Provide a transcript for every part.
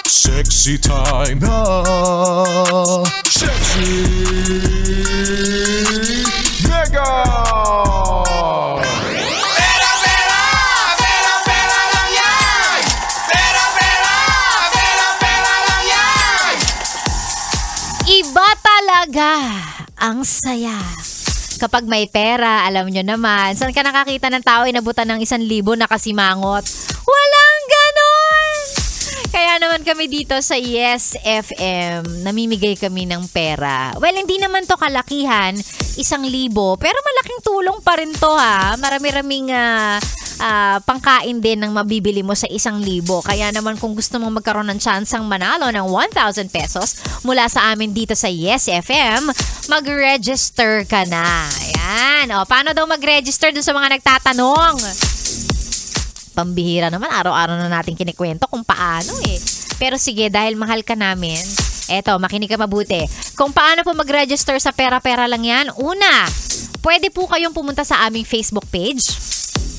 Sexy time na. Sexy Mega. Pera, pera, pera, pera lang yan. Pera, pera, pera, pera lang yan. Iba talaga ang saya. Kapag may pera, alam nyo naman, saan ka nakakita ng tao inabutan ng 1,000 nakasimangot? Walang ganon! Kaya naman kami dito sa Yes FM, namimigay kami ng pera. Well, hindi naman to kalakihan, 1,000, pero malaking tulong pa rin to ha. Marami-raming pangkain din ng mabibili mo sa 1,000. Kaya naman kung gusto mong magkaroon ng tsansang manalo ng 1,000 pesos mula sa amin dito sa Yes FM, mag-register ka na. Ayan. O, paano daw mag-register dun sa mga nagtatanong? Pambihira naman, araw-araw na natin kinikwento kung paano eh. Pero sige, dahil mahal ka namin, eto, makinig ka mabuti. Kung paano po mag-register sa pera-pera lang yan, una, pwede po kayong pumunta sa aming Facebook page,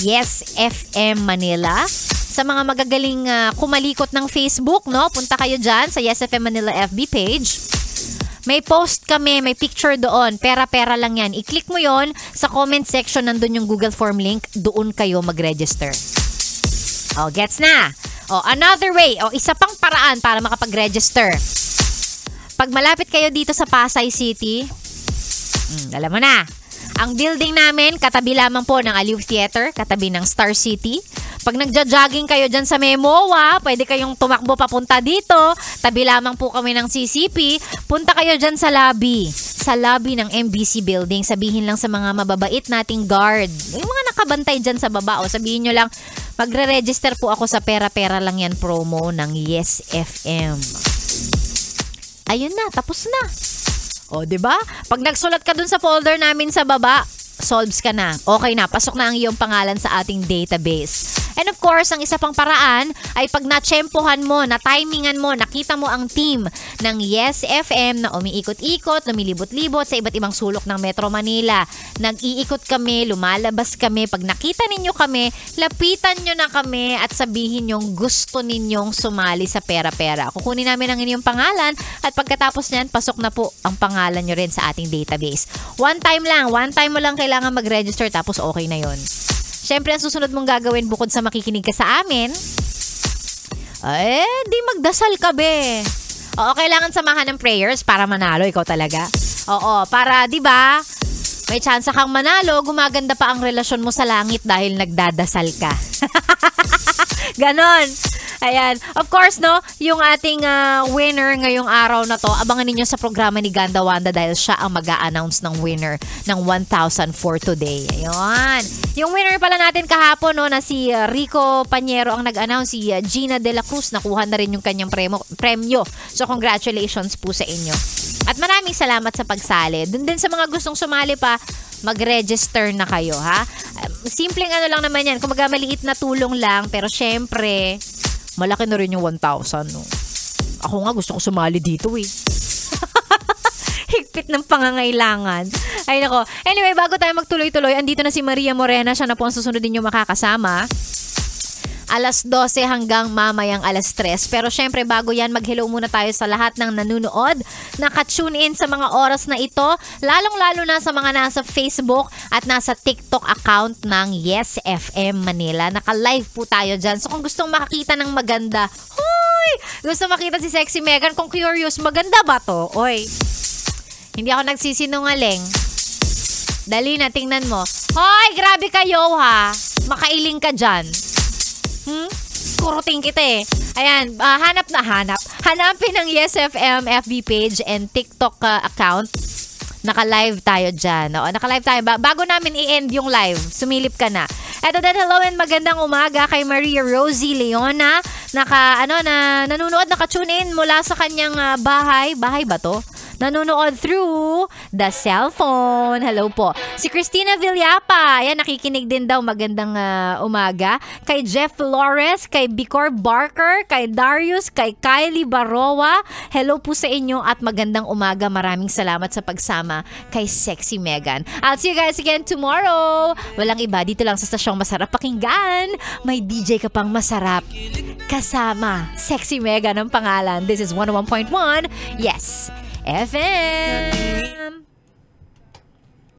Yes FM Manila. Sa mga magagaling kumalikot ng Facebook, no? Punta kayo dyan sa Yes FM Manila FB page. May post kami, may picture doon. Pera-pera lang yan. I-click mo yon sa comment section, nandun yung Google Form link. Doon kayo mag-register. O, gets na? O, another way. O, isa pang paraan para makapag-register. Pag malapit kayo dito sa Pasay City, alam mo na. Ang building namin, katabi lamang po ng Aliw Theater, katabi ng Star City. Pag nagja-jogging kayo dyan sa Memoa, pwede kayong tumakbo papunta dito. Tabi lamang po kami ng CCP. Punta kayo dyan sa lobby. Sa lobby ng MBC building. Sabihin lang sa mga mababait nating guard. Yung mga nakabantay dyan sa baba. O sabihin nyo lang, magre-register po ako sa pera-pera lang yan promo ng Yes FM. Ayun na, tapos na. O, diba? Pag nagsulat ka dun sa folder namin sa baba, solves ka na. Okay na, pasok na ang iyong pangalan sa ating database. And of course, ang isa pang paraan ay pag natsyempohan mo, na-timingan mo, nakita mo ang team ng Yes FM na umiikot-ikot, lumilibot-libot sa iba't ibang sulok ng Metro Manila. Nag-iikot kami, lumalabas kami. Pag nakita ninyo kami, lapitan nyo na kami at sabihin yung gusto ninyong sumali sa pera-pera. Kukunin namin ang inyong pangalan at pagkatapos niyan, pasok na po ang pangalan nyo rin sa ating database. One time mo lang kailangan mag-register tapos okay na yon. Siyempre, ang susunod mong gagawin bukod sa makikinig ka sa amin, di magdasal ka be. Oo, kailangan samahan ng prayers para manalo, ikaw talaga. Oo, para, di ba, may chance kang manalo, gumaganda pa ang relasyon mo sa langit dahil nagdadasal ka. Ganon. Ayan. Of course, no, yung ating winner ngayong araw na to, abangan ninyo sa programa ni Ganda Wanda dahil siya ang mag-a-announce ng winner ng 1,000 for today. Ayun. Yung winner pala natin kahapon, no, na si Rico Panyero ang nag-announce, si Gina De La Cruz, nakuha na rin yung kanyang premyo. So, congratulations po sa inyo. At maraming salamat sa pagsali. Dun din sa mga gustong sumali pa, mag-register na kayo, ha? Simpleng ano lang naman yan. Kung maliit na tulong lang, pero syempre, malaki na rin yung 1,000, no? Ako nga gusto ko sumali dito eh. Higpit ng pangangailangan. Ay nako. Anyway, bago tayo magtuloy-tuloy, andito na si Maria Morena. Siya na po ang susunod din yung makakasama. 12:00 hanggang mamayang 3:00. Pero syempre, bago yan, mag-hello muna tayo sa lahat ng nanunood, naka-tune in sa mga oras na ito, lalong-lalo na sa mga nasa Facebook at nasa TikTok account ng Yes FM Manila. Naka-live po tayo dyan. So kung gustong makakita ng maganda, gusto makita si Sexy Megan, kung curious, maganda ba to? Oy, hindi ako nagsisinungaling. Dali na, tingnan mo. Hoy, grabe kayo ha. Makailing ka dyan. Kuruting kita eh. Ayan, hanapin ang Yes FM FB page and TikTok account. Naka-live tayo dyan. Oo, naka-live tayo. Bago namin i-end yung live, sumilip ka na. Eto din, hello and magandang umaga kay Maria Rosie Leona. Nanonood, naka-tune in mula sa kanyang bahay. Bahay ba to? nanonood through the cellphone. Hello po. Si Christina Villapa, ayan, nakikinig din daw. Magandang umaga. Kay Jeff Flores, kay Bicor Barker, kay Darius, kay Kylie Baroa. Hello po sa inyo at magandang umaga. Maraming salamat sa pagsama kay Sexy Megan. I'll see you guys again tomorrow. Walang iba, dito lang sa stasyong masarap pakinggan. May DJ ka pang masarap. Kasama Sexy Megan ang pangalan. This is 101.1. Yes, FM.